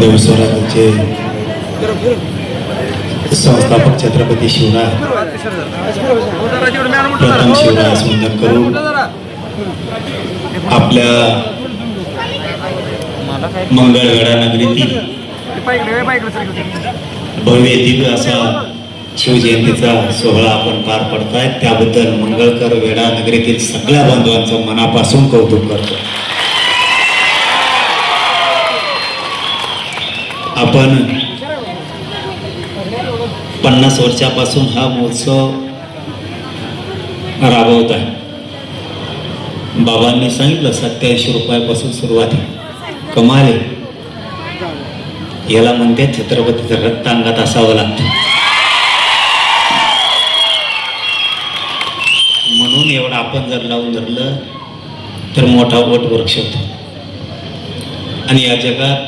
देवस्वराचे संस्थापक छत्रपती शिवराय प्रथम शिवराय सुंदर करून आपल्या मंगळवेढा नगरीतील भव्य दिव्य असा शिवजयंतीचा सोहळा आपण पार पडताय, त्याबद्दल मंगळकर वेढा नगरीतील सगळ्या बांधवांचं मनापासून कौतुक करतो. आपण 50 वर्षापासून हा महोत्सव राबवत आहे. बाबांनी सांगितलं 87 रुपयापासून सुरुवात आहे. कमाल आहे. याला म्हणते छत्रपतीचं रक्त अंगात असावं लागतं. म्हणून एवढं आपण जर लावून धरलं तर मोठा वट वृक्ष होतो. आणि या जगात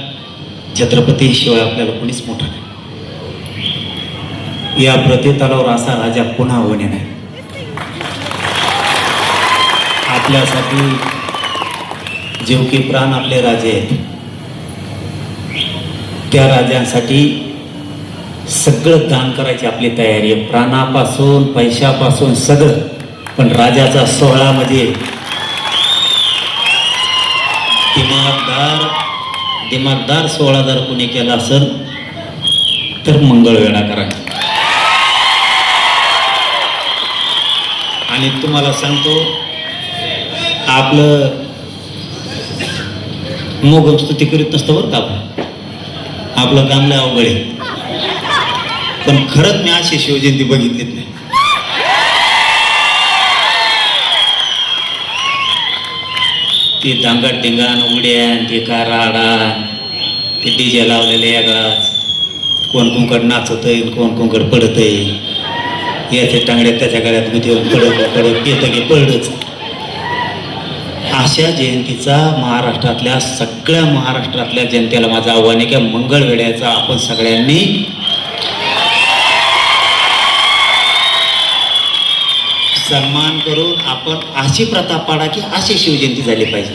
छत्रपती शिवाय आपल्याला कोणीच मोठा नाही. या प्रतितलावर असा राजा पुन्हा होणे नाही. आपल्यासाठी जीव की प्राण आपले राजे आहेत. त्या राजांसाठी सगळं दान करायची आपली तयारी आहे, प्राणापासून पैशापासून सगळं. पण राजाचा सोहळा म्हणजे दिमागदार सोहळा जर कोणी केला असेल तर मंगळवेढा करायचा. आणि तुम्हाला सांगतो, आपलं मोगम स्तुती करीत नसतं बरं का. आपलं काम लय अवघड आहे. पण खरंच मी अशी शिवजयंती बघितलीच नाही. ती दांगड टिंगाण उड्यान ते का राडान ते डीजे लावलेले वेगळाच. कोण कुंकड नाचतय, कोण कुंकड पडतय. याच्या टांगड्यात त्याच्या गळ्यात गुतीवर पडत येतं की पडलंच. अशा जयंतीचा सगळ्या महाराष्ट्रातल्या जनतेला माझं आव्हान आहे की मंगळवेढ्याचा आपण सगळ्यांनी सन्मान करून आपण अशी प्रथा पाडा की अशी शिवजयंती झाली पाहिजे,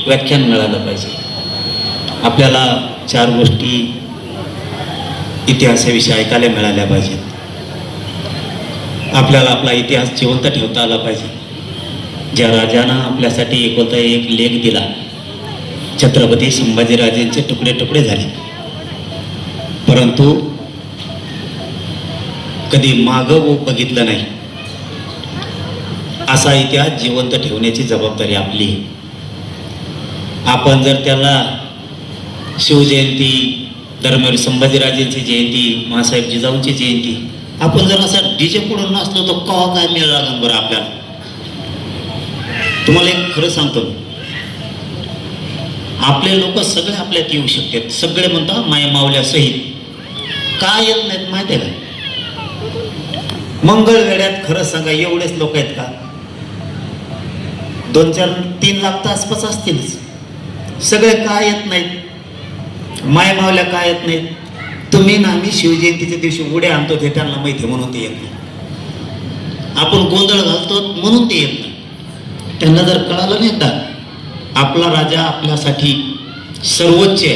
व्याख्यान मिळालं पाहिजे. आपल्याला 4 गोष्टी इतिहासाविषयी ऐकायला मिळाल्या पाहिजेत. आपल्याला आपला इतिहास जिवंत ठेवता आला पाहिजे. ज्या राजानं आपल्यासाठी एकुलता एक लेख दिला, छत्रपती संभाजीराजेंचे तुकडे तुकडे झाले, परंतु कधी मागं बघितलं नाही. असा इतिहास जिवंत ठेवण्याची जबाबदारी आपली. आपण जर त्याला शिवजयंती, धर्मवीर संभाजीराजेंची जयंती, मासाहेब जिजाऊंची जयंती, आपण जर असा डीजे पुढून नसलो तर कवा काय मिळ लागेल बरं आपल्याला. तुम्हाला एक खरं सांगतो, आपले लोक सगळे आपल्यात येऊ शकतात. सगळे म्हणतात माया मावल्या सहित. का येत नाहीत माहिती आहे का? मंगळवेढ्यात खरं सांगा एवढेच लोक आहेत का? 2-3 लाख आसपास असतीलच. सगळे का येत नाहीत? माय मावल्या का येत नाहीत? तुम्ही ना आम्ही शिवजयंतीच्या दिवशी उड्या आणतो ते त्यांना माहिती म्हणून ते येत नाही. आपण गोंधळ घालतो म्हणून ते येत नाही. त्यांना जर कळालं नाही का आपला राजा आपल्यासाठी सर्वोच्च आहे,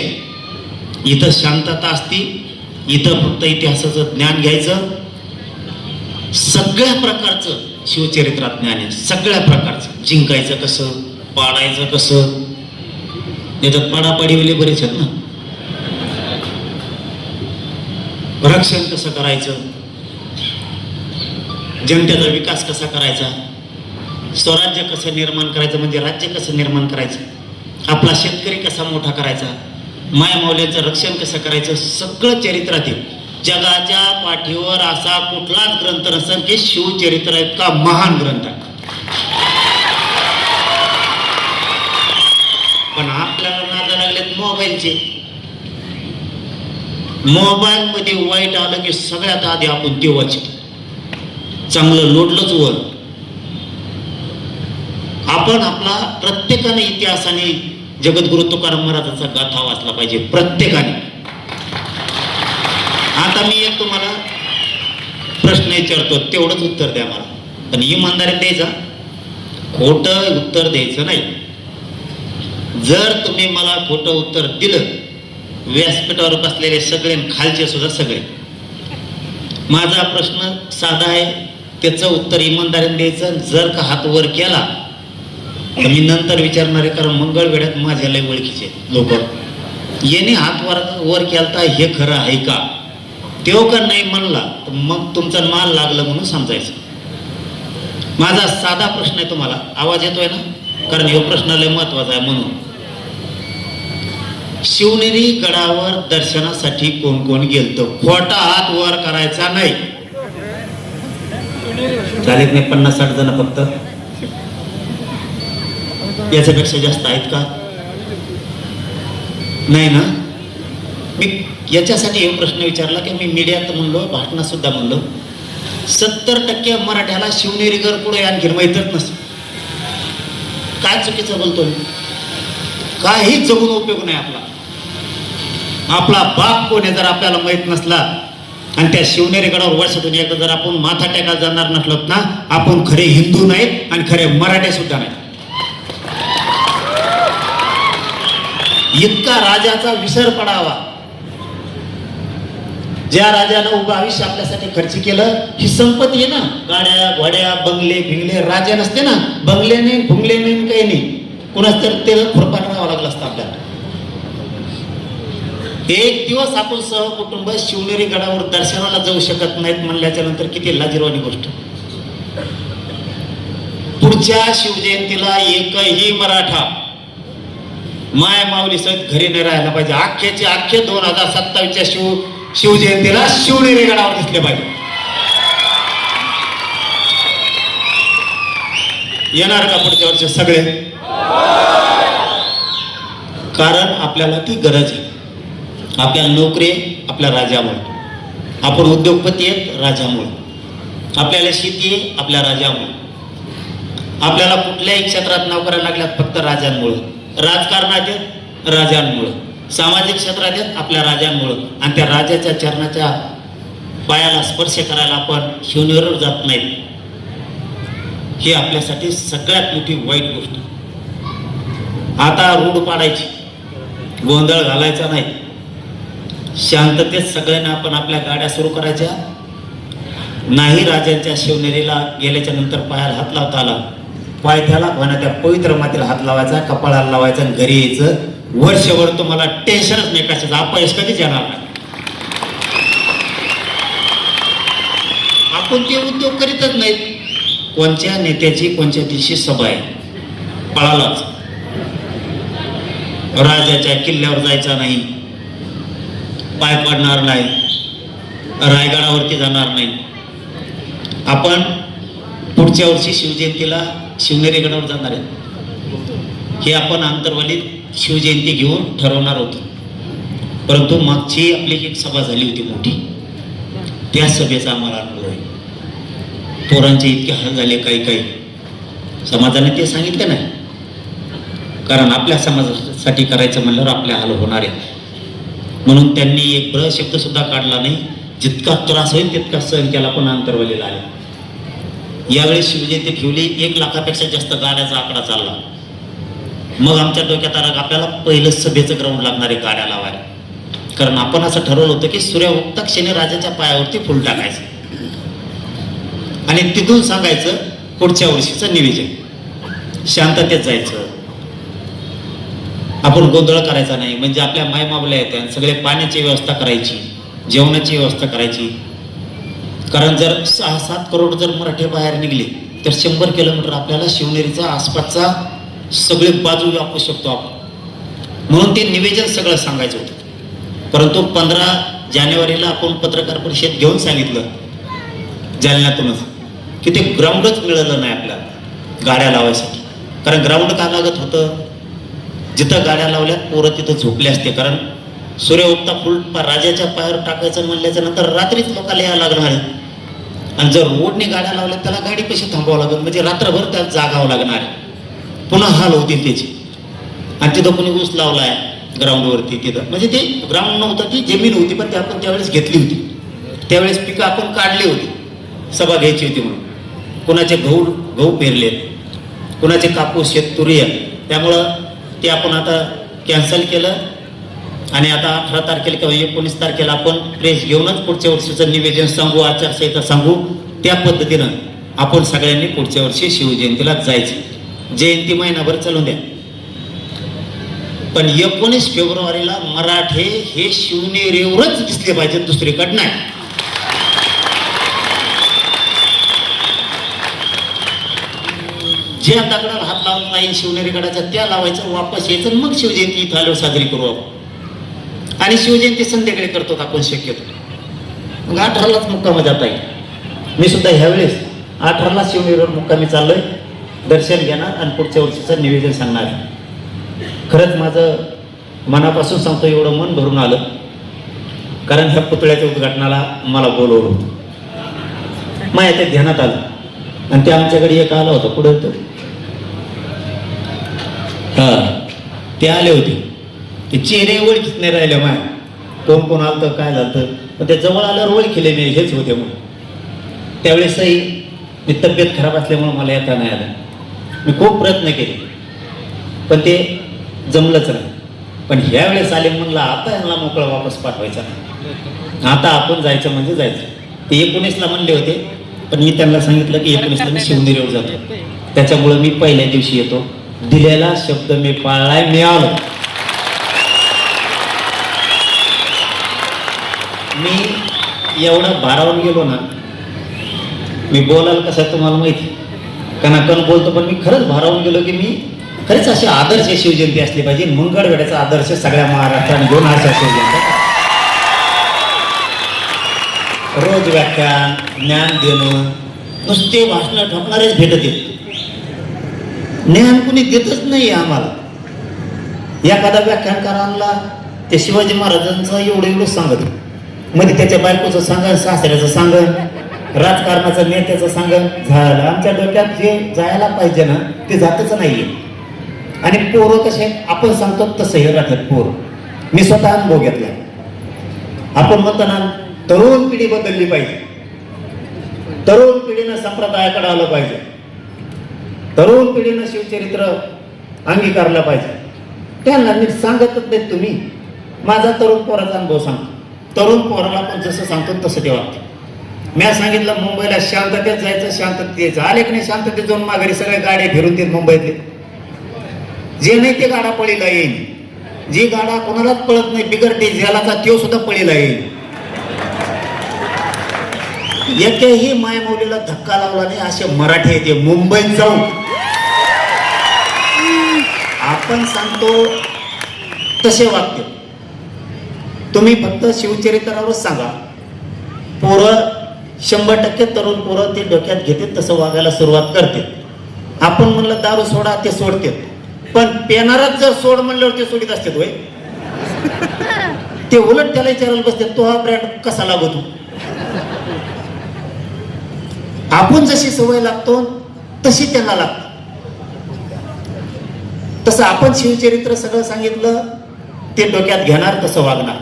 इथं शांतता असती, इथं फक्त इतिहासाचं ज्ञान घ्यायचं. सगळ्या प्रकारचं शिवचरित्रात ज्ञान आहे, सगळ्या प्रकारचं. जिंकायचं कसं, पाडायचं कसं, नाही तर पाडापाडीवाले बरेच आहेत ना. रक्षण कसं करायचं, जनतेचा विकास कसा करायचा, स्वराज्य कसं निर्माण करायचं, म्हणजे राज्य कसं निर्माण करायचं, आपला शेतकरी कसा मोठा करायचा, माया मावल्यांचं रक्षण कसं करायचं, सगळं चरित्रातील. जगाच्या पाठीवर असा कुठलाच ग्रंथ नसेल की शिवचरित्र इतका महान ग्रंथ आहे. पण आपल्याला नादा लागलेत मोबाईलचे. मोबाईल मध्ये वाईट आलं की सगळ्यात आधी आपण ते वाचतो. चांगलं लोटलंच वर. आपण आपला प्रत्येकाने इतिहासाने जगद्गुरु तुकाराम महाराजांचा गाथा वाचला पाहिजे, प्रत्येकाने. आता मी एक तुम्हाला प्रश्न विचारतो, तेवढंच उत्तर द्या मला. पण इमानदारीत द्यायचा, खोटं उत्तर द्यायचं नाही. जर तुम्ही मला खोटं उत्तर दिलं व्यासपीठावर बसलेले सगळे आणि खालचे सुद्धा सगळे, माझा प्रश्न साधा आहे, त्याचं उत्तर इमानदारीने द्यायचं. जर का हात वर केला तर मी नंतर विचारणार आहे, कारण मंगळवेढ्यात माझ्या लय ओळखीचे लोक, याने हात वर केलता हे खरं आहे का, तेव्हा का नाही म्हणला तर मग तुमचा माल लागलं म्हणून समजायचं. माझा साधा प्रश्न आहे तुम्हाला, आवाज येतोय ना, कारण हा प्रश्न लय महत्वाचा आहे. म्हणून शिवनेरी गडावर दर्शनासाठी कोण कोण गेलतो? खोटा हात वर करायचा नाही. चालेल नाही 50-60 जण फक्त, याच्यापेक्षा जास्त आहेत का? नाही ना. मी याच्यासाठी हे प्रश्न विचारला की मी मीडियात म्हणलो, भाषणात सुद्धा म्हणलो, 70% मराठ्याला शिवनेरीगड पुढे आणखी माहीतच नसतं. काय चुकीचं बोलतो मी? काही जगून उपयोग नाही आपला. आपला बाप कोण आहे जर आपल्याला माहित नसला आणि त्या शिवनेरी गडावर वर्षातून एकदा जर आपण माथा टेकायला जाणार नसलो ना, आपण खरे हिंदू नाहीत आणि खरे मराठे सुद्धा नाहीत. इतका राजाचा विसर पडावा. ज्या राजानं उभं आयुष्य आपल्यासाठी खर्च केलं, ही संपत्ती आहे ना, गाड्या घोड्या बंगले भिंगले. राजा नसते ना, बंगले नाही भुंगले नाही काही नाही, कुणाच तर ते खुरपान राहावं लागलं असतं आपल्याला. एक दिवस आपण सहकुटुंब शिवनेरी गडावर दर्शनाला जाऊ शकत नाहीत म्हणल्याच्या नंतर किती लाजिरवाणी गोष्ट. पुढच्या शिवजयंतीला एकही मराठा माय माऊली सहित घरी नाही राहायला पाहिजे. अख्खेचे अख्खे 2027च्या शिवजयंतीला शिवनेरी गडावर दिसले पाहिजे. येणार का पुढच्या वर्षी सगळे? कारण आपल्याला ती गरज आहे. आपल्याला नोकरी आहे आपल्या राजामुळे, आपण उद्योगपती आहेत राजामुळे, आपल्याला शेती आहे आपल्या राजामुळे, आपल्याला कुठल्याही क्षेत्रात नोकऱ्या लागल्यात फक्त राजांमुळे, राजकारणात आहेत राजांमुळे, सामाजिक क्षेत्रात आहेत आपल्या राजांमुळे. आणि त्या राजाच्या चरणाच्या पायाला स्पर्श करायला आपण शिवनेरीवर जात नाहीत, ही आपल्यासाठी सगळ्यात मोठी वाईट गोष्ट. आता रूढ पाडायची, गोंधळ घालायचा नाही, शांततेत सगळ्यांना आपण आपल्या गाड्या सुरू करायच्या. नाही राजांच्या शिवनेरीला गेल्याच्या नंतर पायाला हात लावता आला, पायथ्याला म्हणा त्या पवित्र मातीला हात लावायचा, कपाळाला लावायचा आणि घरी यायचं. वर्षभर तुम्हाला टेन्शनच नाही, कशाचं अपयश कधीच येणार नाही. आपण ते उद्योग करीतच नाहीत. कोणत्या नेत्याची कोणत्या दिवशी सभा आहे, पळालाच. राजाच्या किल्ल्यावर जायचा नाही, पाय पडणार नाही, रायगडावरती जाणार नाही. आपण पुढच्या वर्षी शिवजयंतीला शिवनेरी गडावर जाणार आहे, हे आपण आंतरवालीत शिवजयंती घेऊन ठरवणार होतो. परंतु मागची आपली एक सभा झाली होती मोठी, त्या सभेचा आम्हाला अनुभव आहे. पोरांचे इतके हाल झाले, काही काही समाजाने ते सांगितलं नाही, कारण आपल्या समाजासाठी करायचं म्हणल्यावर आपले हाल होणार आहे. म्हणून त्यांनी एक ब्र शब्द सुद्धा काढला नाही. जितका त्रास होईल तितका सहन केला, पण आंतरवालीला आले. यावेळी शिवजयंती ठेवली, 1 लाखापेक्षा जास्त गाड्याचा आकडा चालला. मग आमच्या डोक्यात आला आपल्याला पहिलं सभेचं ग्राउंड लागणार आहे गाड्या लावायला, कारण आपण असं ठरवलं होतं की सूर्य उगता क्षणी राजाच्या पायावरती फुल टाकायचं आणि तिथून सांगायचं पुढच्या वर्षीचं नियोजन. शांततेत जायचं, आपण गोंधळ करायचा नाही. म्हणजे आपल्या मायमावल्या येत्या सगळे पाण्याची व्यवस्था करायची, जेवणाची व्यवस्था करायची. कारण जर 6-7 करोड जर मराठी बाहेर निघले तर 100 किलोमीटर आपल्याला शिवनेरीचा आसपासचा सगळे बाजू व्यापू शकतो आपण. म्हणून ते निवेदन सगळं सांगायचं होतं. परंतु 15 जानेवारीला आपण पत्रकार परिषद घेऊन सांगितलं जालन्यातूनच की ते ग्राउंडच मिळालं नाही आपल्याला गाड्या लावायसाठी. कारण ग्राउंड का लागत होतं, जिथं गाड्या लावल्या पोरं तिथं झोपले असते. कारण सूर्य उगता फुल राजाच्या पायावर टाकायचं म्हणल्याच्या नंतर रात्रीच लोकांना यायला लागणार आहे. आणि जर रोडने गाड्या लावल्या त्याला गाडी कशी थांबावं लागेल, म्हणजे रात्रभर त्यात जागावं लागणार आहे, पुन्हा हाल होतील त्याची. आणि तिथं कोणी ऊस लावला आहे ग्राउंडवरती, तिथं म्हणजे ते ग्राउंड नव्हतं, ती जमीन होती, पण ती आपण त्यावेळेस घेतली होती. त्यावेळेस पिकं आपण काढली होती, सभा घ्यायची होती म्हणून. कुणाचे गहू पेरलेत, कुणाचे कापूस शेत तुरी आहे, त्यामुळं ते आपण आता कॅन्सल केलं. आणि आता 18 तारखेला किंवा 19 तारखेला आपण प्रेस घेऊनच पुढच्या वर्षीचं निवेदन सांगू, आचारसंहिता सांगू. त्या पद्धतीनं आपण सगळ्यांनी पुढच्या वर्षी शिवजयंतीला जायचं. जयंती महिनाभर चालून द्या, पण 19 फेब्रुवारीला मराठे हे शिवनेरीवरच दिसले पाहिजे, दुसरीकडे नाही. ज्या दगडाला हात लावून नाही शिवनेरीगडाच्या त्या लावायचं, वापस यायचं, मग शिवजयंती इथं आल्यावर साजरी करू आपण. आणि शिवजयंती संध्याकाळी करतो आपण शक्यतो. मग 18लाच मुक्कामी जाता येईल. मी सुद्धा ह्यावेळेस 18ला शिवनेरीवर मुक्कामी चाललोय, दर्शन घेणार आणि पुढच्या वर्षीचं निवेदन सांगणार आहे. खरंच माझं मनापासून सांगतो, एवढं मन भरून आलं, कारण ह्या पुतळ्याच्या उद्घाटनाला मला बोलवलं होतं. माझ्या ते ध्यानात आलं आणि ते आमच्याकडे एक आलं होतं, पुढे होतं, ते आले होते. ते चेहरे ओळखीत नाही राहिले माय, कोण कोण आलं काय झालं. पण ते जवळ आल्यावर ओळखीले मी हेच होते म्हणून. त्यावेळेसही मी तब्येत खराब असल्यामुळे मला येता नाही आलं. मी खूप प्रयत्न केले पण ते जमलंच नाही. पण ह्या वेळेस आले म्हणलं आता यांना मोकळा वापस पाठवायचा नाही, आता आपण जायचं म्हणजे जायचं. ते 19ला म्हणले होते, पण मी त्यांना सांगितलं की 19ला मी शिवनेरीवर जातो, त्याच्यामुळे मी पहिल्या दिवशी येतो. दिलेला शब्द मी पाळलाय, मी आलो. मी एवढा भारावून गेलो ना, मी बोलायला कसं तुम्हाला माहिती, कणाकण बोलतो, पण मी खरंच भारावून गेलो की मी खरंच अशी आदर्श शिवजयंती असली पाहिजे. मंगळवेढ्याचा आदर्श सगळ्या महाराष्ट्राने घेऊन अशा शिवजयंती, रोज व्याख्यान, ज्ञान देणं, नुसते भाषण ठोकणारेच भेटत येत, ज्ञान कुणी देतच नाही आम्हाला. एखादा व्याख्यानकारांना ते शिवाजी महाराजांचं एवढं एवढं सांगत, मध्ये त्याच्या बायकोचं सांगन, सासऱ्याचं सांगन, राजकारणाचं नेत्याचं सांगन, झालं. आमच्या डोक्यात जे जायला पाहिजे ना ते जातच नाहीये. आणि पोरं कसे आपण सांगतो तसं हे राहतात पोरं. मी स्वतः अनुभव घेतला. आपण म्हणतो ना तरुण पिढी बदलली पाहिजे, तरुण पिढीनं संप्रदायाकडे आलं पाहिजे, तरुण पिढीनं शिवचरित्र अंगीकारलं पाहिजे. त्यांना मी सांगतच नाही. तुम्ही माझा तरुण पोराचा अनुभव सांगतो. तरुण पोराला पण जसं सांगतो तसं ते वागतं. मी सांगितलं मुंबईला शांततेत जायचं, शांततेत यायचं. आले की नाही शांततेत जाऊन माघारी सगळ्या गाड्या फिरून देत मुंबईतले. जे नाही ते गाडा पळीला येईल, जी गाडा कोणालाच पळत नाही बिगर डिझेलाचा तो सुद्धा पळीला येईल. एकही मायमौलीला धक्का लावला नाही असे मराठी येते मुंबईत जाऊन. आपण सांगतो तसे वाक्य तुम्ही फक्त शिवचरित्रावरच सांगा. पोरं 100% तरुण पोरं ते डोक्यात घेते तसं वागायला सुरुवात करते. आपण म्हणलं दारू सोडा ते सोडते, पण पेनारात जर सोड म्हणल्यावर ते सोडित असते होय. ते उलट त्याला विचारायला बसते तो हा ब्रँड कसा लागतो. आपण जशी सवय लागतो तशी त्यांना लागतो. तसं आपण शिवचरित्र सगळं सांगितलं ते डोक्यात घेणार तसं वागणार.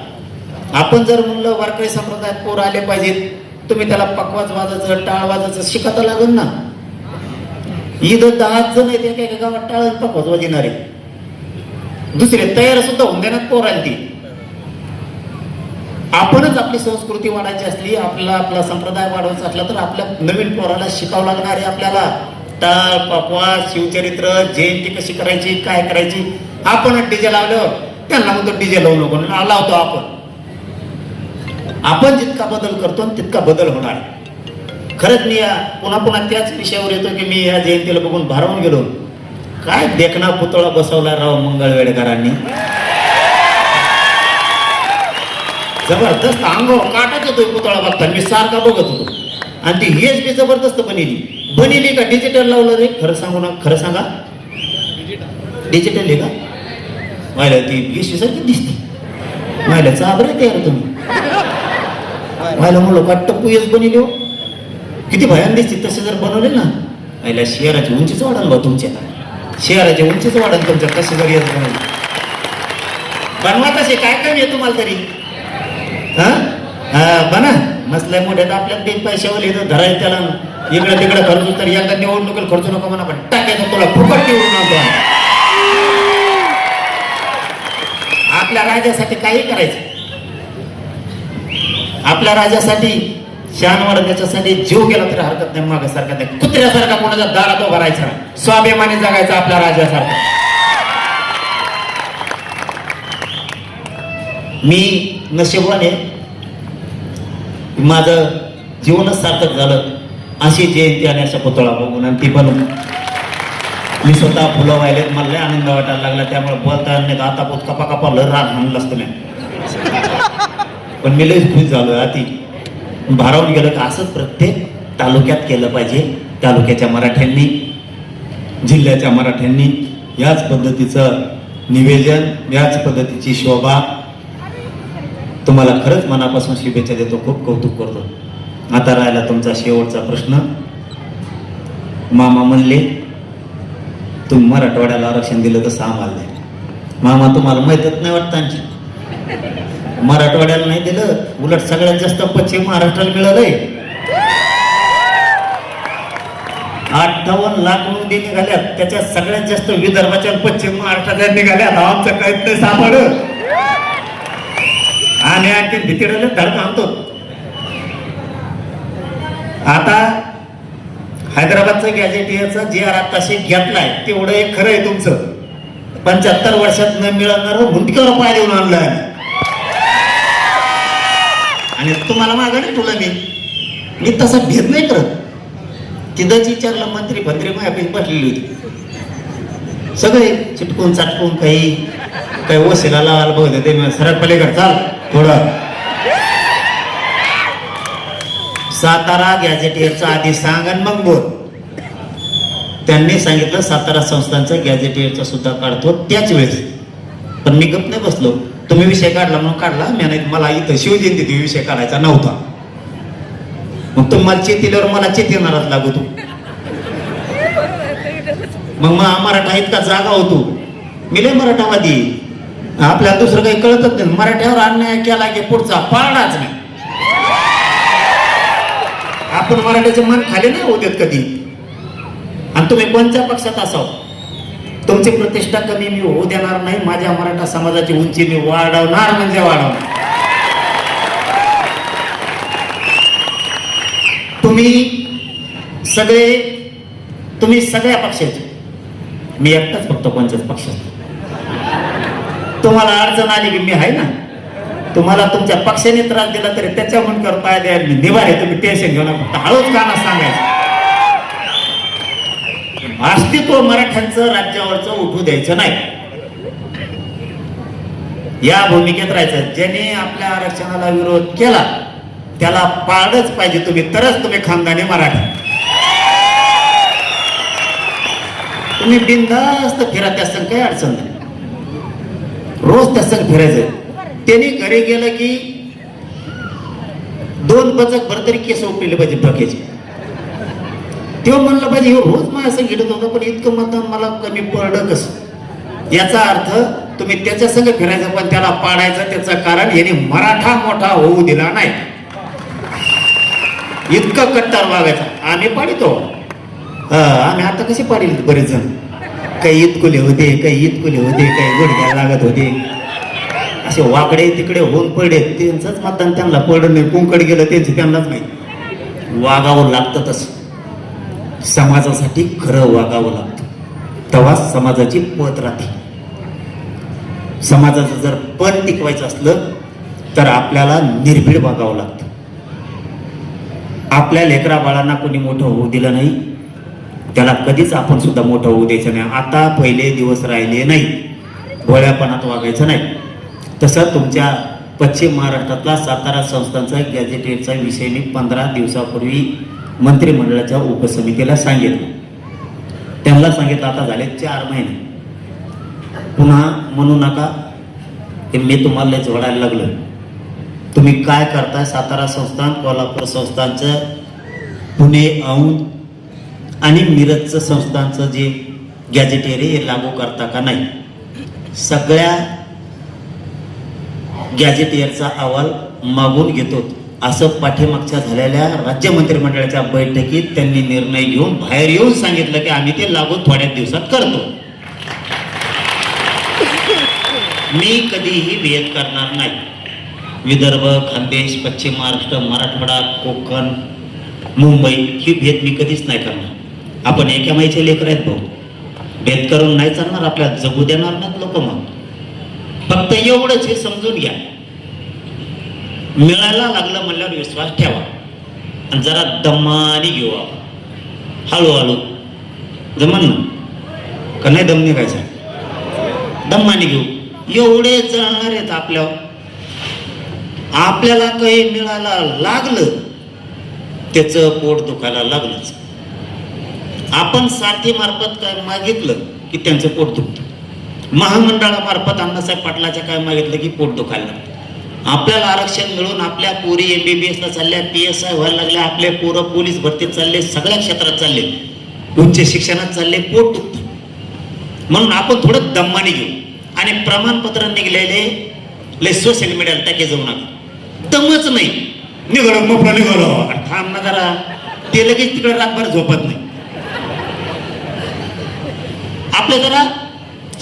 आपण जर म्हणलं वारकरी संप्रदायात पोर आले पाहिजेत, तुम्ही त्याला पकवाज वाजायचं टाळ वाजायचं शिकता लागेल ना. इथं 10 जण आहेत एका गावात टाळ पकवाज वाजणारे, दुसरे तयार सुद्धा होऊन देण्यात पोर आली ती. आपणच आपली संस्कृती वाढायची असली, आपला संप्रदाय वाढवायचा असला तर आपल्या नवीन पोराला शिकावं लागणार आहे. आपल्याला टाळ पकवाज शिवचरित्र जयंती कशी करायची काय करायची. आपण डीजे लावल्यावर त्यांना म्हणतो डीजे लावू नको, लावतो आपण. आपण जितका बदल करतो तितका बदल होणार. खरंच मी पुन्हा पुन्हा त्याच विषयावर येतो की मी या जयंतीला बघून भारावून गेलो. काय देखना पुतळा बसवला राव मंगळवेढकरांनी, जबरदस्त अंगावर काटाच येतोय पुतळा बघताना. मी सारखा बघत होतो आणि ती हेच बी जबरदस्त बनिली का डिजिटल लावलं रे. खरं सांगू ना, खरं सांगा डिजिटल आहे का. व्हायला ती 20 सारखी दिसते. व्हायला चाबरे तयार तुम्ही व्हायला म्हणलो का टप्पू येस बनली हो, किती भयान दिसते. तसे जर बनवले ना व्हायला शहराची उंचीच वाढन भाऊ, तुमच्या शहराच्या उंचीच वाढन तुमच्या. तसे जर येत बनवा तसे काय काय येत तुम्हाला तरी. हा बना नसल्या मोठ्यात आपल्यात 2 पैशावर येतं धरायचं त्याला इकडे तिकडे खर्च. तर एकदा निवडणुकीला खर्च नको म्हणा, पण टाकायचं तुला फुकट निवडून आणतो. आपल्या राजासाठी काही करायचं, आपल्या राजासाठी शानवाड त्याच्यासाठी जीव गेला तरी हरकत नाही, मागासारखा नाही, कुत्र्यासारखा कोणाच्या दारात उभा राहायचा, स्वाभिमानी जगायचा आपल्या राजासारखा. मी नशीबवान आहे, माझं जीवनच सार्थक झालं अशी जयंती आणि अशा पुतळा बघून. आणि ती पण मी स्वतः फुलं वाहिले, मला लय आनंद वाटायला लागला. त्यामुळे बोलता नाही आता पोत कपा कपा लर रान म्हणलं असतं नाही, पण मी लयच खुश झालो. अति भारावून गेलं की असंच प्रत्येक तालुक्यात केलं पाहिजे. तालुक्याच्या मराठ्यांनी, जिल्ह्याच्या मराठ्यांनी याच पद्धतीचं निवेदन, याच पद्धतीची शोभा. तुम्हाला खरंच मनापासून शुभेच्छा देतो, खूप कौतुक करतो. आता राहिला तुमचा शेवटचा प्रश्न. मामा म्हणले तुम्ही मराठवाड्याला आरक्षण दिलं तर आम्हाला नाही. मामा तुम्हाला माहीतच नाही वाटतं, आणखी मराठवाड्याला नाही दिलं, उलट सगळ्यात जास्त पश्चिम महाराष्ट्राला मिळालंय. 58 लाख नोंदी निघाल्यात, त्याच्यात सगळ्यात जास्त विदर्भाच्या पश्चिम महाराष्ट्राच्या निघाल्यात. आमचं काहीच नाही सापड. आणि आणखी भीतीला धडका आणतो. आता हैदराबादचं गॅजेटियरचा जे आताशी घेतलाय तेवढं एक खरं आहे तुमचं. 75 वर्षात न मिळणार मुंडक्यावर पाय देऊन आणलाय. आणि तुम्हाला मागं नाही तुला मी तसा भेद नाही करत. तिथंच विचारलं, मंत्री भद्री मायापी बसलेली होती, सगळे चिटकून चाटकून काही वशिला लावायला बघत होते. सरळ पलीकडे चाल थोडं. सातारा गॅजेटियरचा आधी सांग आणि मग बोल. त्यांनी सांगितलं सातारा संस्थांचा गॅजेटियरचा सुद्धा काढतो त्याच वेळेस. पण मी गप नाही बसलो, तुम्ही विषय काढला म्हणून काढला. नाही मला इथं शिवजयंती विषय काढायचा नव्हता. मग तुम्हाला चेतील्यावर मला चेतीनाराच लागू तू. मग मराठा इतका जागा होतो, मी लय मराठावादी. आपल्याला दुसरं काही कळतच नाही. मराठ्यावर अन्याय केला की पुढचा पाळणाच नाही. आपण मराठ्याचे मन खाली नाही होऊ देत कधी. आणि तुम्ही कोणत्या पक्षात असाव, तुमची प्रतिष्ठा कमी मी होऊ देणार नाही. माझ्या मराठा समाजाची उंची मी वाढवणार म्हणजे वाढवणार. तुम्ही सगळ्या पक्षाचे, मी एकटाच फक्त कोणत्याच पक्षात. तुम्हाला अडचण आली की मी आहे ना. तुम्हाला तुमच्या पक्षाने त्रास दिला तरी त्याच्या म्हणकर पाय द्यायला मी निवारे. तुम्ही टेन्शन घेऊ नका, फक्त हळूच काना सांगायचं. अस्तित्व मराठ्यांचं राज्यावरचं उठू द्यायचं नाही, या भूमिकेत राहायचं. ज्याने आपल्या आरक्षणाला विरोध केला त्याला पाळलंच पाहिजे तुम्ही, तरच तुम्ही खानदानी मराठा. तुम्ही बिनधास्त फिरा, त्या संग काही अडचण नाही. रोज त्या संग फिरायचं. त्यांनी घरी गेलं की 2 बचक भर तरी केस उठलेले पाहिजे डोक्याचे. तेव्हा म्हणलं पाहिजे हे रोज मला असं घेत होतं, पण इतकं मतदान मला कमी पडलं कसं. याचा अर्थ तुम्ही त्याच्या संग फिरायचं पण त्याला पाडायचं. त्याचं कारण याने मराठा मोठा होऊ दिला नाही, इतकं कट्टर वागायचं. आम्ही पाडितो, आम्ही आता कसे पाडील. बरेच जण काही इतकुले होते, काही इतकुले होते, काही गुडघ्या लागत होते, असे वाकडे तिकडे होऊन पडले. त्यांचंच मतदान त्यांना पडलं नाही. कुंकड गेलं त्यांचं त्यांनाच माहिती. वागावं लागतं तसं. समाजासाठी खरं वागावं लागतं, तेव्हा समाजाची पत राहते. समाजाचं जर पत टिकवायचं असलं तर आपल्याला निर्भीड वागावं लागतं. आपल्या लेकरा बाळांना कोणी मोठं होऊ दिलं नाही, त्याला कधीच आपण सुद्धा मोठं होऊ द्यायचं नाही. आता पहिले दिवस राहिले नाही, भोळ्यापणात वागायचं नाही. तसं तुमच्या पश्चिम महाराष्ट्रातला सातारा संस्थांचा गॅजेटियरचा विषय मी 15 दिवसापूर्वी मंत्रिमंडळाच्या उपसमितीला सांगितलं. त्यांना सांगितलं आता झाले 4 महिने, पुन्हा म्हणू नका की मी तुम्हाला जोडायला लागलो. तुम्ही काय करताय, सातारा संस्थान, कोल्हापूर संस्थानचं, पुणे औंध आणि मिरजचं संस्थांचं जे गॅजेटियर हे लागू करता का नाही. सगळ्या गॅजेटियरचा अहवाल मागून घेतो असं पाठीमागच्या झालेल्या राज्य मंत्रिमंडळाच्या बैठकीत त्यांनी निर्णय घेऊन बाहेर येऊन सांगितलं की आम्ही ते लागू थोड्या दिवसात करतो. मी कधीही भेद करणार नाही. विदर्भ, खानदेश, पश्चिम महाराष्ट्र, मराठवाडा, कोकण, मुंबई ही भेद मी कधीच नाही करणार. आपण एका माईचे लेकर आहेत भाऊ. भेद करून नाही चालणार, आपल्याला जगू देणार नाहीत लोक. मग फक्त एवढंच हे समजून घ्या, मिळायला लागलं म्हणल्यावर विश्वास ठेवा आणि जरा दमाने घेऊ. हळूहळू जमन ना का नाही? दम निघायचा, दमाने घेऊ. एवढे जळणार आहेत आपल्यावर. आपल्याला काही मिळायला लागलं त्याचं पोट दुखायला लागलंच. आपण सारथी मार्फत काय मागितलं की त्यांचं पोट दुखतं. महामंडळामार्फत अण्णासाहेब पाटलाच्या काय मागितलं की पोट दुखायला लागतं. आपल्याला आरक्षण मिळून आपल्या पोरी MBBS ला चालल्या, PSI व्हायला लागल्या, आपले पोरं पोलीस भरतीत चालले, सगळ्या क्षेत्रात चालले, उच्च शिक्षणात चालले, पोट दुखतं. म्हणून आपण थोडं दम्माने घेऊ आणि प्रमाणपत्र निघलेले सोशल मीडियाला टाके जाऊ नका. दमच नाही, निघालो मोकळा निघालो, थांब ना जरा. ते लगेच तिकडे रातभर झोपत नाही. आपलं जरा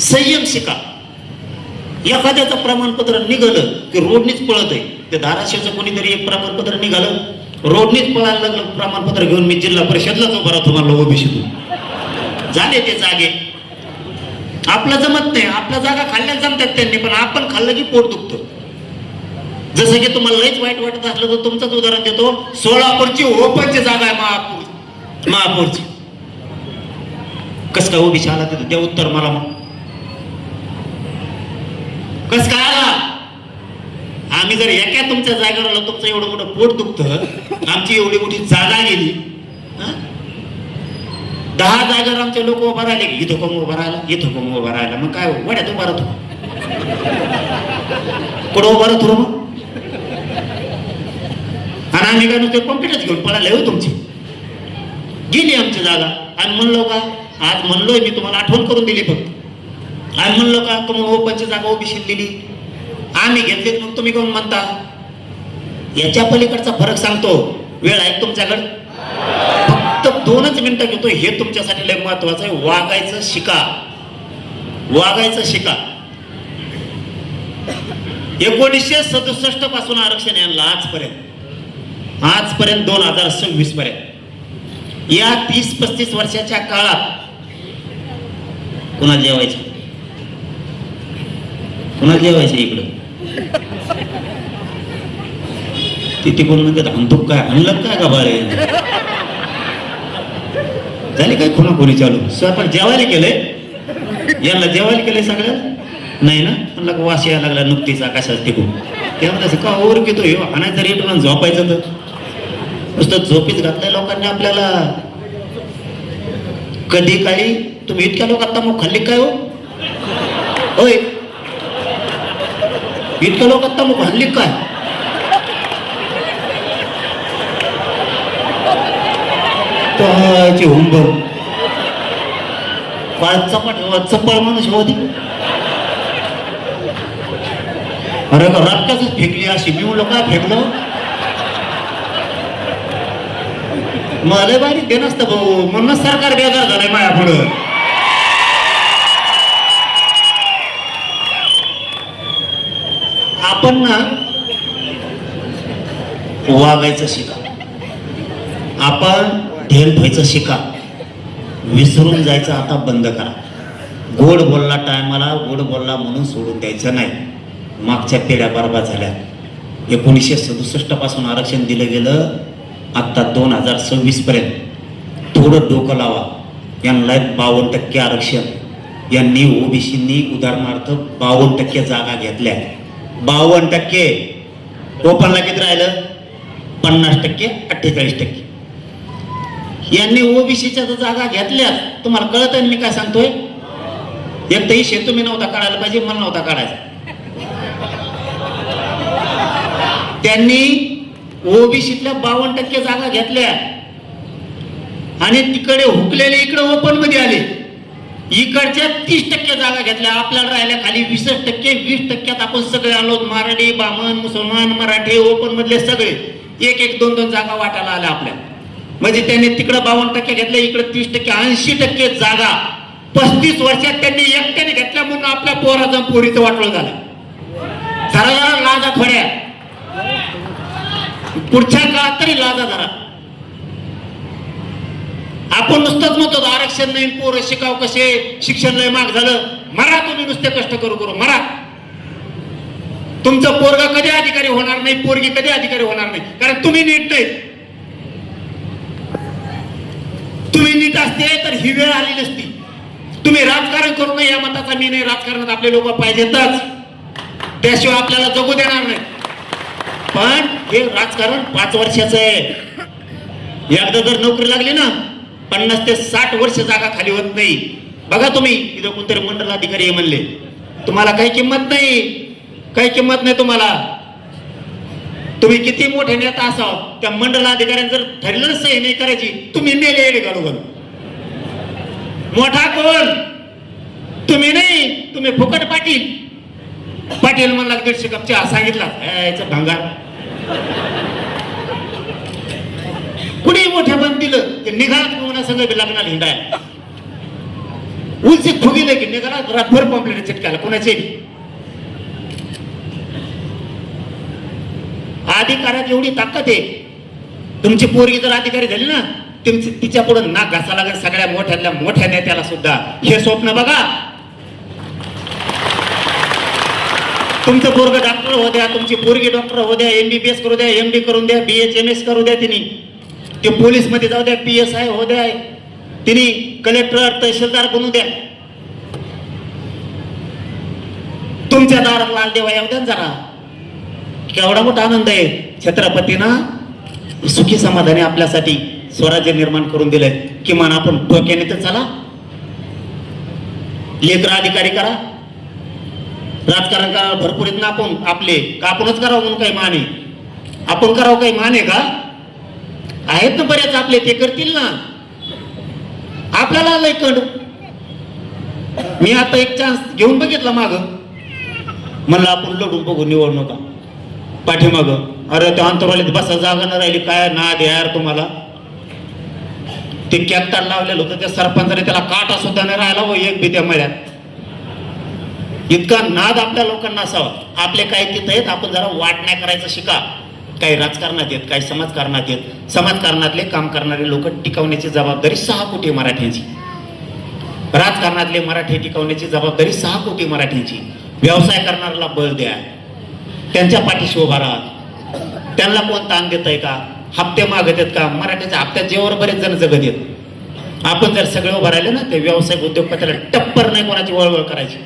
संयम शिका. एखाद्याचं प्रमाणपत्र निघालं की रोडनीच पळत आहे. ते धाराशिवचं कोणीतरी एक प्रमाणपत्र निघालं, रोडनीच पळायला लागलं प्रमाणपत्र घेऊन. मी जिल्हा परिषदलाच उभा राहतो, मला ओबीसीतून झाले ते जागे. आपलं जमत नाही, आपल्या जागा खाल्ल्या जमतात त्यांनी, पण आपण खाल्लं की पोट दुखतं. जसं की तुम्हाला लयच वाईट वाटत असलं तर तुमचंच उदाहरण देतो. सोलापूरची ओपनची जागा आहे महापौरची. कस काय ओबीसी आला तिथं? द्या उत्तर मला. मग कस काय आला? आम्ही जर एका तुमच्या जागेवर आलो, तुमचं एवढं मोठं पोट दुखतं, आमची एवढी मोठी जागा गेली, 10 जागेवर आमचे लोक उभा राहिले, इथं कोण उभा राहिला, इथं कोण उभा राहिला. मग काय वड्यात उभा राहतो, कुठं उभा राहतो मग? आणि आम्ही काय नुसते कॉम्प्युटरच घेऊन पळाले हो. तुमची गेली आमची जागा. आणि म्हणलो का, आज म्हणलोय मी तुम्हाला, आठवण करून दिली फक्त. आणि म्हणलो का तुम्ही ओपनची जागा ओबीसी दिली, आम्ही घेतली, मग तुम्ही कोण म्हणता? याच्या पलीकडचा फरक सांगतो. वेळ आहे तुमच्याकडे? फक्त 2च मिनिटं घेतो. हे तुमच्यासाठी लय महत्वाचं आहे. वागायचं शिका, वागायचं शिका. 1967 पासून आरक्षण यांना आजपर्यंत 2026 पर्यंत, या 30-35 वर्षाच्या काळात कुणाला जेवायचं, कुणाला जेवायचं? इकडं तिथे कोण म्हणतात हंतूक काय आणलं काय का बाळे झाले काय खुणाखुणी चालू. आपण जेवायला केलंय, यांना जेवायला केलंय सगळं नाही ना. म्हणलं वास यायला लागला नुकतीच आकाशात टिकून. तेव्हा का ओर घेतो हे आणायचं रेट झोपायचं तर नुसतं झोपीच घातलंय लोकांनी आपल्याला. कधी काळी तुम्ही इतक्या लोक आता मग खाल्ली काय हो? होय, इतक्या लोक आता मग हल्ली काय? हुंबर काय चपळ माणूस होती. अरे रातकाच फेकली अशी. मी म्हणलो काय फेकलं? मला बारीक दे नसतं भाऊ, म्हणूनच सरकार बेजार झालंय माया पुढं. आपण ना वागायचं शिका, आपण ढेल व्हायचं शिका, विसरून जायचं आता बंद करा. गोड बोलला टायमाला गोड बोलला म्हणून सोडून द्यायचं नाही. मागच्या पिढ्या बरबाद झाल्या. 1967 पासून आरक्षण दिलं गेलं, आता 2026 पर्यंत थोडं डोकं लावा. यांना 52% आरक्षण. यांनी ओबीसींनी उदाहरणार्थ 52% जागा घेतल्या. 52%. ओपनला किती राहिलं? 50%, 48%. यांनी ओबीसीच्या जागा घेतल्या. तुम्हाला कळत आहे मी काय सांगतोय? एक तर ही शेतू मी नव्हता काढायला पाहिजे, मला नव्हता काढायचा. त्यांनी ओबीसीतल्या 52% जागा घेतल्या आणि तिकडे हुकलेले इकडे ओपन मध्ये आले. इकडच्या 30% जागा घेतल्या. आपल्याला राहिल्या खाली 20%. 20%त आपण सगळे आलो, मराठी, बामण, मुसलमान, मराठी, ओपन मधले सगळे. 1-1, 2-2 जागा वाटायला आल्या आपल्या. म्हणजे त्यांनी तिकडे 52% घेतल्या, इकडे 30%, 80% जागा 35 वर्षात त्यांनी एकट्याने घेतल्या म्हणून आपल्या पोराचा पोरीचं वाटोळ झालं. जरा जरा लाजा थोड्या, पुढच्या काळात तरी लाजा जरा. आपण नुसतंच म्हणतो आरक्षण नाही, पोरं शिकाव कसे, शिक्षण लय महाग झालं. मरा तुम्ही नुसते कष्ट करू करू मरा. तुमचं पोरगा कधी अधिकारी होणार नाही, पोरगी कधी अधिकारी होणार नाही, कारण तुम्ही नीट नाही. तुम्ही नीट असते तर ही वेळ आली नसती. तुम्ही राजकारण करू नये या मताचा मी नाही. राजकारणात आपले लोक पाहिजेतच, त्याशिवाय आपल्याला जगू देणार नाही. पण हे राजकारण 5 वर्षाचं आहे. एकदा जर नोकरी लागली ना 50 ते 60 वर्ष जागा खाली होत नाही. बघा तुम्ही इथं कोणतरी मंडल अधिकारी म्हणले, तुम्हाला काही किंमत नाही, काही किंमत नाही तुम्हाला. तुम्ही किती मोठे नेता असाव, त्या मंडल अधिकाऱ्यांनी जर ठरलं सही नाही करायची, तुम्ही मेले येडे घालू घालू. मोठा कोण तुम्ही नाही, तुम्ही फुकट पाटील. पाटील म्हणला 150 कप चहा सांगितला, याचं भंगार. कुणी मोठ्या बंद दिलं ते निघाला सगळं लग्नाला हिंडायला. उलचे फुगिले की निघाला रातभर पॉम्पलेट चिटकायला कोणाचे. अधिकारात एवढी ताकद आहे. तुमची पोरगी जर अधिकारी झाली ना, तुमची तिच्या पुढे नाक घासा लागेल सगळ्या मोठ्यातल्या मोठ्या नेत्याला सुद्धा. हे स्वप्न बघा. तुमचं पोरग डॉक्टर हो द्या, तुमची पोरगी डॉक्टर हो द्या, MBBS करू द्या, MD करून द्या, BHMS करू द्या, तिने ते पोलीस मध्ये जाऊ द्या, PSI हो द्या, तिने कलेक्टर तहसीलदार बनू द्या. तुमच्या दारात लाल देवा येऊ द्या जरा. केवढा मोठा आनंद आहे. छत्रपतीनं सुखी समाधानी आपल्यासाठी स्वराज्य निर्माण करून दिलंय. किमान आपण डोक्याने तर चला. लेकर अधिकारी करा, राजकारण करा भरपूर आहेत ना. आपण आपले का आपणच करावं म्हणून काही मान आहे? आपण करावं काही मान आहे का? आहेत ना बरेच आपले, ते करतील ना. आपल्याला आलंय कड. मी आता एक चान्स घेऊन बघितला माग, म्हणलं आपण लढून बघू निवडणुका. पाठीमाग अरे त्या अंतरवालीत बसा जागा न राहिली. काय नाद यार तुम्हाला. ते कॅक्टर लावलेलं होतं त्या सरपंचाने, त्याला काटा सुद्धा नाही राहिला व एक बी त्या मळ्यात. इतका नाद आपल्या लोकांना असावा. आपले काही तिथं आहेत, आपण जरा वाट नाही करायचं शिका. काही राजकारणात येत, काही समाजकारणात येत. समाजकारणातले काम करणारे लोक टिकवण्याची जबाबदारी 6 कोटी मराठ्यांची. राजकारणातले मराठी टिकवण्याची जबाबदारी 6 कोटी मराठ्यांची. व्यवसाय करणाऱ्याला बळ द्या, त्यांच्या पाठीशी उभा राहा. त्यांना कोण ताण देत आहे का? हप्ते मागत आहेत का? मराठ्याच्या हप्त्यात जेव्हा बरेच जण जगत येत. आपण जर सगळे उभं राहिले ना, ते व्यावसायिक उद्योगपतीला टप्पर नाही कोणाची वळवळ करायची.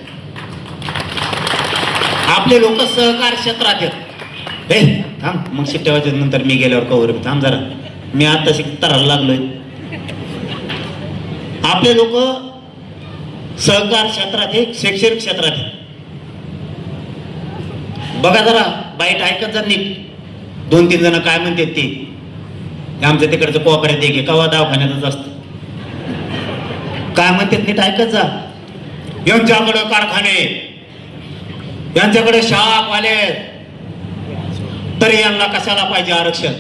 आपले लोक सहकार क्षेत्रात येत. हे थांब मग शिट्ट्याच्या नंतर मी गेल्यावर कवर थांब जरा, मी आता शिकताराला लागलोय. आपले लोक सहकार क्षेत्रात आहे, शैक्षणिक क्षेत्रात आहे. बघा जरा बाईट ऐकत जा नीट. 2-3 जण काय म्हणतात ते आमच्या तिकडचं कोपऱ्यात एक कवा दवाखान्यातच असत. काय म्हणतात नीट ऐकत जा. यांच्याकडे कारखाने, यांच्याकडे शाळा कॉलेज, तरी यांना कशाला पाहिजे आरक्षण?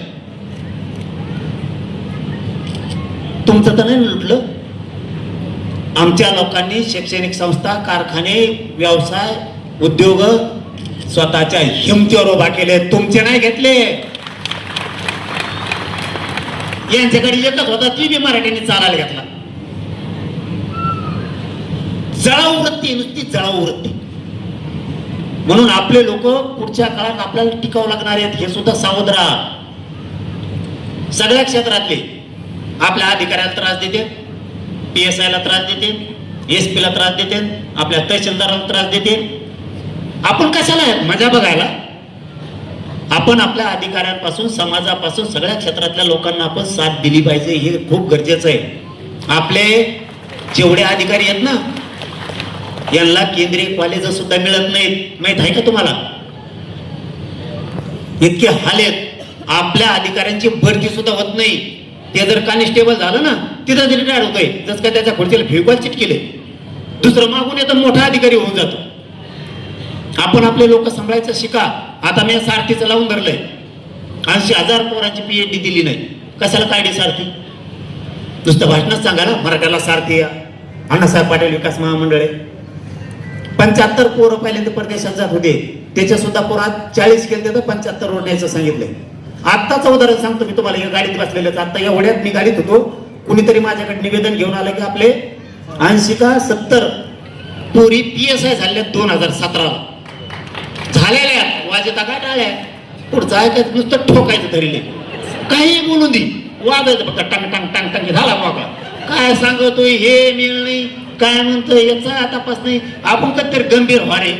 तुमचं तर नाही लुटलं. आमच्या लोकांनी शैक्षणिक संस्था, कारखाने, व्यवसाय, उद्योग स्वतःच्या हिमतीवर उभा केले. तुमचे नाही घेतले. यांच्याकडे एकच होता, ती बी मराठ्यांनी चालायला घेतला. जळाऊ वृत्ती, नुसती जळाऊ वृत्ती. म्हणून आपले लोक पुढच्या काळात आपल्याला टिकावं लागणार आहेत. हे सुद्धा सावध राहा. सगळ्या क्षेत्रातले आपल्या अधिकाऱ्याला त्रास देते, PSI ला त्रास देते, SP ला त्रास देते, आपल्या तहसीलदाराला त्रास देते. आपण कशाला आहेत? मजा बघायला. आपण आपल्या अधिकाऱ्यांपासून, समाजापासून, सगळ्या क्षेत्रातल्या लोकांना आपण साथ दिली पाहिजे. हे खूप गरजेचं आहे. आपले जेवढे अधिकारी आहेत ना, यांना केंद्रीय कॉलेज सुद्धा मिळत नाहीत. माहित आहे का तुम्हाला? इतके हाल आहेत. आपल्या अधिकाऱ्यांची भरती सुद्धा होत नाही. ते जर कॉन्स्टेबल झालं ना, तिथं रिटायर होतोय. जस काय त्याच्या खुर्चीला फेविकॉल चिटकेले, दुसरं मागून येतं, मोठा अधिकारी होऊन जातो. आपण आपले लोक सांभाळायचं शिका. आता मी सारथीचं लावून धरलंय. 80,000 पोरांची PhD दिली नाही. कशाला काढली सारथी? नुसतं भाषणच सांगा ना, मराठ्याला सारथी अण्णासाहेब पाटील विकास महामंडळ आहे. 75 पोरं पहिल्यांदा परदेशात जात होते, त्याच्या सुद्धा पोरात 40 केले तर 75 रोड न्यायचं सांगितलंय. आत्ताचं उदाहरण सांगतो मी तुम्हाला, या गाडीत बसलेलं. आता एवढ्यात मी गाडीत होतो, कुणीतरी माझ्याकडे निवेदन घेऊन आलं की आपले 80 का 70 पोरी PSI झाल्या 2017 झालेल्या. वाजता काय टाळ्या, पुढचं ऐकायचं नुसतं ठोकायचं तरी काही बोलून दे, वाजायचं फक्त टांग टांग टांग टांग झाला मोकळा. काय सांगतोय हे मिळ नाही, काय म्हणतोय याचा तपास नाही. आपण कधीतरी गंभीर व्हा रे.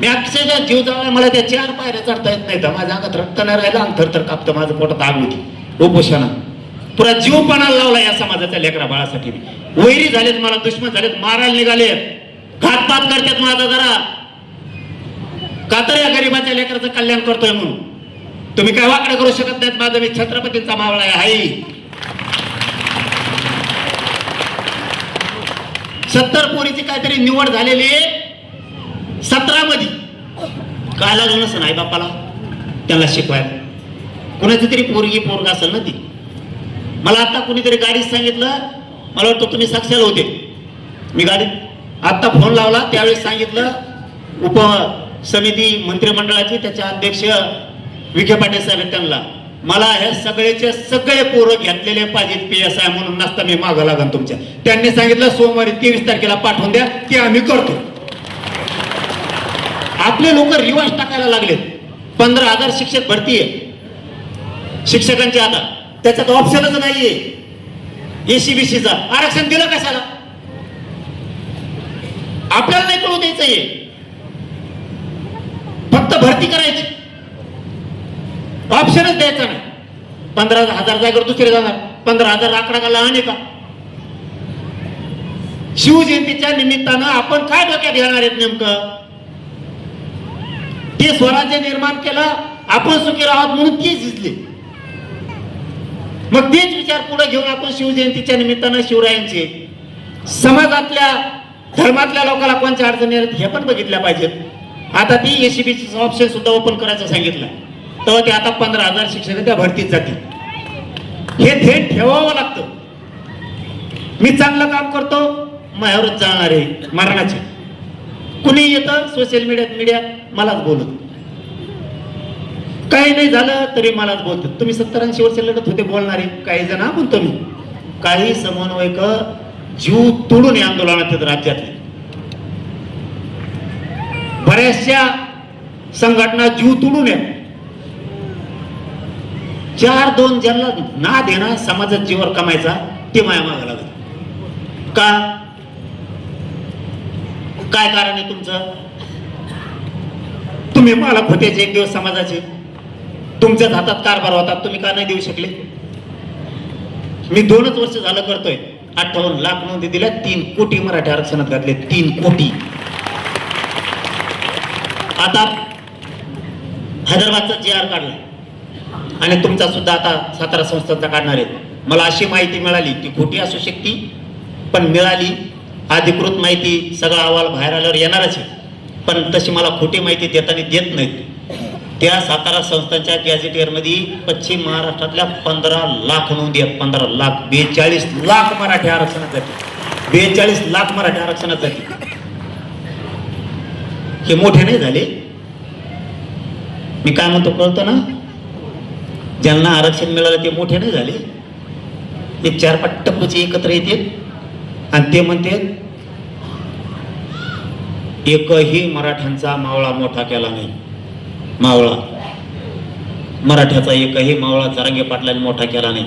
मी अक्षरशः जीव जावला, मला त्या 4 पायऱ्या चढता येत नाही. तर माझ्या अंगात रक्त नाही राहिला, अंग थरथर कापतं, माझं पोटात आग होती उपोषणा. पुरा जीवपणाला लावला या समाजाच्या लेकरा बाळासाठी. वैरी झालेत, मला दुश्मन झालेत, मारायला निघाले, घातपात करतात माझा जरा का तर या गरीबाच्या लेकराचं कल्याण करतोय म्हणून. तुम्ही काय वाकडं करू शकत नाहीत. माझा मी छत्रपतींचा मावळा आहे. 70 पोरीची काहीतरी निवड झालेली 17 मध्ये. काय लागलं नसं आई बापाला त्यांना शिकवायला. कुणाची तरी पोरगी पोरगा असेल ना ती. मला आता कुणीतरी गाडीत सांगितलं, मला वाटतं तुम्ही साक्षाला होते, मी गाडीत आत्ता फोन लावला त्यावेळेस सांगितलं उप समिती मंत्रिमंडळाची त्याच्या अध्यक्ष विखे पाटील साहेब त्यांना, मला हे सगळेचे सगळे पोरं घेतलेले पाहिजेत PSI म्हणून, नसता मी मागं लागन तुमच्या. त्यांनी सांगितलं सोमवारी 23 तारखेला पाठवून द्या, ते आम्ही करतो. आपले लोक रिवाज टाकायला लागलेत. 15,000 शिक्षक भरती आहे शिक्षकांची आता, त्याच्यात ऑप्शनच नाहीये. SC-BCचा आरक्षण दिलं कशाला? आपल्याला नाही कळू द्यायचं, हे फक्त भरती करायची, ऑप्शनच द्यायचा नाही. 15,000 जागेवर दुसरे जाणार. 15,000 आकडा का लहान आहे का? शिवजयंतीच्या निमित्तानं आपण काय डोक्यात घेणार आहेत नेमकं? ते स्वराज्य निर्माण केलं, आपण सुखी राहत म्हणून ते झिजले. मग तेच विचार पुढे घेऊन आपण शिवजयंतीच्या निमित्तानं शिवरायांचे समाजातल्या धर्मातल्या लोकांना कोणत्या अडचणी आहेत हे पण बघितल्या पाहिजेत. आता ती SC-BC ऑप्शन सुद्धा ओपन करायचं सांगितलं, तेव्हा ते आता 15,000 शिक्षक त्या भरतीत जातील. हे थेट ठेवावं लागतं. मी चांगलं काम करतो, माझ्यावरच जाणार आहे मरणाचे. कुणी येतं सोशल मीडियात मलाच बोलत, काही नाही झालं तरी मलाच बोलतात. तुम्ही 70-80 वर्ष लढत होते बोलणारे काही जण, म्हणतो मी काही समन्वयक जीव तोडून या आंदोलनात येतात राज्यातले. बऱ्याचशा संघटना जीव तोडून आहेत. 4-2 ज्यांना ना देणार समाजात जीवर कमायचा ते माया मागा लागत. का? काय कारण आहे तुमचं? तुम्ही मला होत्याचे एक दिवस समाजाचे, तुमच्याच हातात कारभार होता, तुम्ही का नाही देऊ शकले? मी 2च वर्ष झालं करतोय. 58 लाख नोंदी दिल्या, 3 कोटी मराठी आरक्षणात घातले. 3 कोटी. आता हैदराबादचा GR काढला आणि तुमचा सुद्धा आता सातारा संस्थांचा काढणार आहेत. मला अशी माहिती मिळाली, ती खोटी असू शकते पण मिळाली. अधिकृत माहिती सगळा अहवाल बाहेर आल्यावर येणारच आहे, पण तशी मला खोटी माहिती देताना देत नाहीत. त्या सातारा संस्थांच्या गॅझेटियरमध्ये पश्चिम महाराष्ट्रातल्या 15 लाख नोंदी आहेत. 15 लाख. 42 लाख मराठी आरक्षणात जाते. 42 लाख मराठी आरक्षणात जाते. हे मोठे नाही झाले. मी काय म्हणतो कळतं ना? ज्यांना आरक्षण मिळालं ते मोठे नाही झाले. एक 4-5 टप्पूचे एकत्र येते आणि ते म्हणते एकही मराठ्यांचा मावळा मोठा केला नाही. मावळा मराठ्याचा एकही मावळा जरांगे पाटलांनी मोठा केला नाही.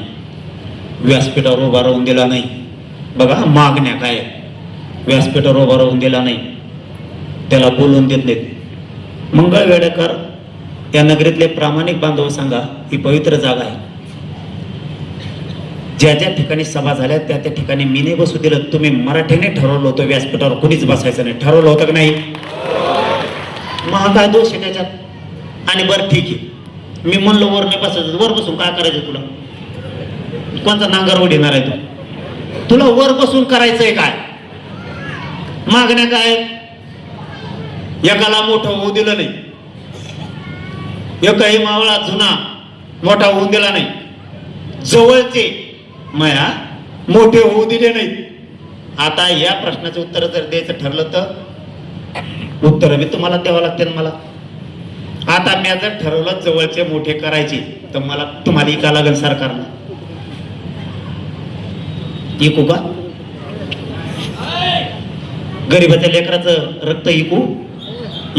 व्यासपीठावर उभा राहून दिला नाही. बघा मागण्या काय, व्यासपीठावर उभा राहून दिला नाही, त्याला बोलून देत नाहीत. मंगळवेढेकर या नगरीतले प्रामाणिक बांधव सांगा, ही पवित्र जागा आहे. ज्या ज्या ठिकाणी सभा झाल्या त्या त्या ठिकाणी मी नाही बसू दिलं. तुम्ही मराठीने ठरवलं होतं व्यासपीठावर कोणीच बसायचं नाही. ठरवलं होतं की नाही? मग काय दोष आहे त्याच्यात? आणि बरं ठीक आहे, मी म्हणलो वर नाही बसायचं, वर बसून काय करायचं तुला? कोणता नांगर ओढणार आहे तू? तुला वर बसून करायचंय काय? मागण्या काय? एकाला मोठं होऊ दिलं नाही, एकही मावळा जुना मोठा होऊन दिला नाही. जवळचे माया मोठे होऊ दिले नाहीत आता या प्रश्नाचं उत्तर जर द्यायचं ठरलं तर उत्तर मी तुम्हाला द्यावं लागते मला. आता मी जर ठरवलं जवळचे मोठे करायचे तर मला तुम्हाला इका लागेल सरकारला. इकू का? गरीबाच्या लेकराचं रक्त इकू?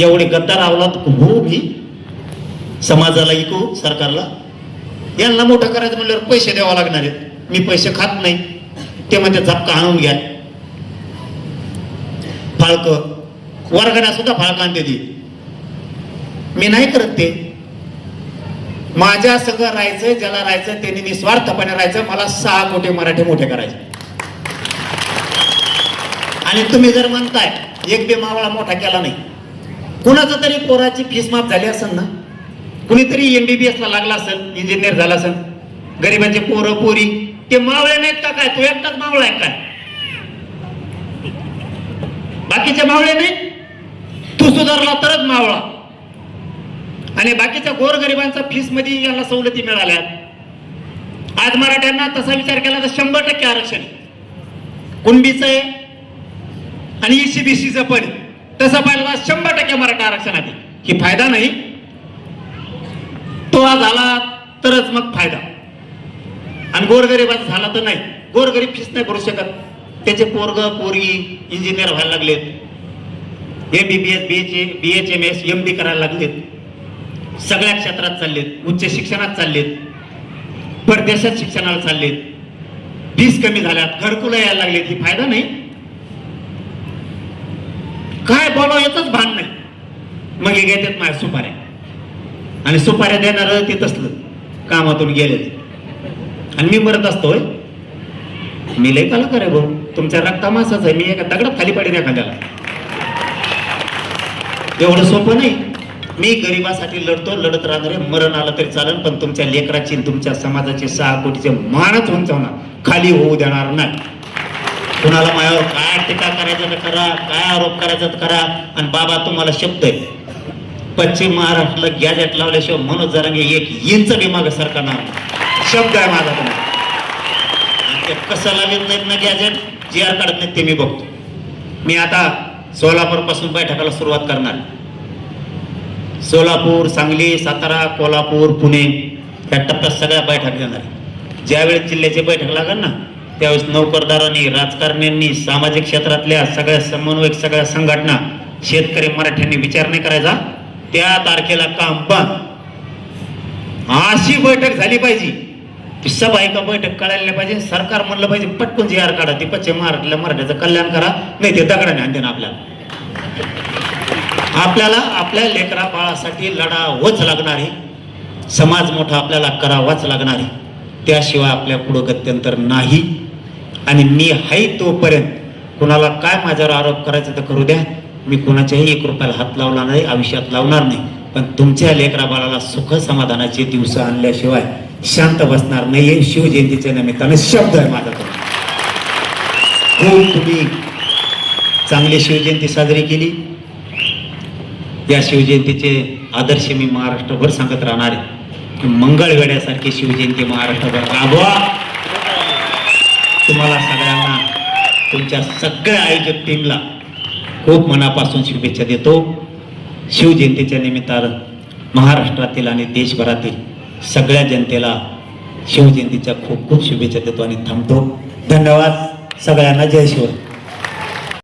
एवढे गद्दार अवलाद हो मी समाजाला इकू सरकारला? यांना मोठं करायचं म्हणल्यावर पैसे द्यावा लागणार आहेत. मी पैसे खात नाही. ते म्हणजे झपका आणून घ्या. फाळक वर्गण्या सुद्धा फाळक आणते ती. मी नाही करत ते. माझ्या सगळं राहायचं, ज्याला राहायचं त्यांनी निस्वार्थपणे राहायचं. मला 6 कोटी मराठी मोठे करायचे. आणि तुम्ही जर म्हणताय एक बी मावळा मोठा केला नाही, कुणाचं तरी पोराची फीस माफ झाली असेल ना, कुणीतरी MBBS ला लागला असेल, इंजिनियर झाला असेल. गरिबांचे पोरं पोरी ते मावळे नाहीत का काय? तो एकटाच मावळा आहे काय? बाकीचे मावळे नाही? तू सुधारला तरच मावळा. आणि बाकीच्या गोरगरिबांचा फीस मध्ये याला सवलती मिळाल्या. आज मराठ्यांना तसा विचार केला तर 100% आरक्षण कुणबीचं आहे आणि ECBCचं पण. तसं पाहिलं 100% मराठा आरक्षण आहे. ही फायदा नाही, तो झाला तरच मग फायदा. आणि गोरगरिबाचा झाला तर नाही. गोरगरीब फीस नाही भरू शकत. त्याचे पोरग पोरगी इंजिनियर व्हायला लागलेत, MBBS BHMS MD करायला लागलेत, सगळ्या क्षेत्रात चाललेत, उच्च शिक्षणात चाललेत, परदेशात शिक्षणाला चाललेत, फीस कमी झाल्यात, घरकुलं यायला लागलेत. ही फायदा नाही. काय बोलावं याचंच भान नाही. मग हे घेतात माझ्या सुपाऱ्या. आणि सुपाऱ्या देणार ते तसलं कामातून गेले. आणि मी मरत असतोय. मी लय कलाकार आहे भाऊ. तुमच्या रक्तामासाच आहे. मी एका दगडात खाली पडेन एखाद्याला. एवढं सोपं नाही. मी गरिबासाठी लढतो, लढत राहणार आहे. मरण आलं तरी चालेल, पण तुमच्या लेकराची तुमच्या समाजाचे 6 कोटीचे मानच उंचावणार, खाली होऊ देणार नाही. कुणाला माझ्यावर काय टीका करायचं तर करा, काय आरोप करायचा तर करा. आणि बाबा तुम्हाला शब्द आहे, पश्चिम महाराष्ट्राला गॅजेट लावल्याशिवाय मनोज जरांगे 1 इंच बी मागे सरकारणार. शब्द आहे माझा तुम्हाला. आणि ते कसं लावत नाहीत ना गॅजेट, GR काढत नाहीत ते मी बघतो. मी आता सोलापूर पासून बैठकाला सुरुवात करणार. सोलापूर, सांगली, सातारा, कोल्हापूर, पुणे या टप्प्यात सगळ्या बैठक घेणार. ज्यावेळेस जिल्ह्याची बैठक लागेल ना, त्यावेळेस नोकरदारांनी, राजकारण्यांनी, सामाजिक क्षेत्रातल्या सगळ्या समन्वयक, सगळ्या संघटना, शेतकरी मराठ्यांनी विचार नाही करायचा. त्या तारखेला काम बंद. अशी बैठक झाली पाहिजे. ती सभा एका बैठक कळायला पाहिजे. सरकार म्हणलं पाहिजे पटकन GR काढा, ती पश्चिम महाराष्ट्राला मराठ्याचं कल्याण करा, नाही ते दगडाने आणते ना आपल्याला आपल्या लेकरा बाळासाठी लढावंच लागणार आहे. समाज मोठा आपल्याला करावाच लागणार आहे. त्याशिवाय आपल्या पुढं गत्यंतर नाही. आणि मी आहे तोपर्यंत कुणाला काय माझ्यावर आरोप करायचा तर करू द्या. मी कुणाच्याही 1 रुपयाला हात लावला नाही, आयुष्यात लावणार नाही. पण तुमच्या लेकरा बाळाला सुख समाधानाचे दिवस आणल्याशिवाय शांत बसणार नाहीये. शिवजयंतीच्या निमित्ताने शब्द आहे माझा. खूप तुम्ही चांगली शिवजयंती साजरी केली. या शिवजयंतीचे आदर्श मी महाराष्ट्रभर सांगत राहणार आहे. मंगळवेड्यासारखी शिवजयंती महाराष्ट्रभर राबवा. तुम्हाला सगळ्यांना, तुमच्या सगळ्या आयोजक टीमला खूप मनापासून शुभेच्छा देतो. शिवजयंतीच्या निमित्तानं महाराष्ट्रातील आणि देशभरातील सगळ्या जनतेला शिवजयंतीच्या खूप खूप शुभेच्छा देतो आणि थांबतो. धन्यवाद सगळ्यांना. जय शिव.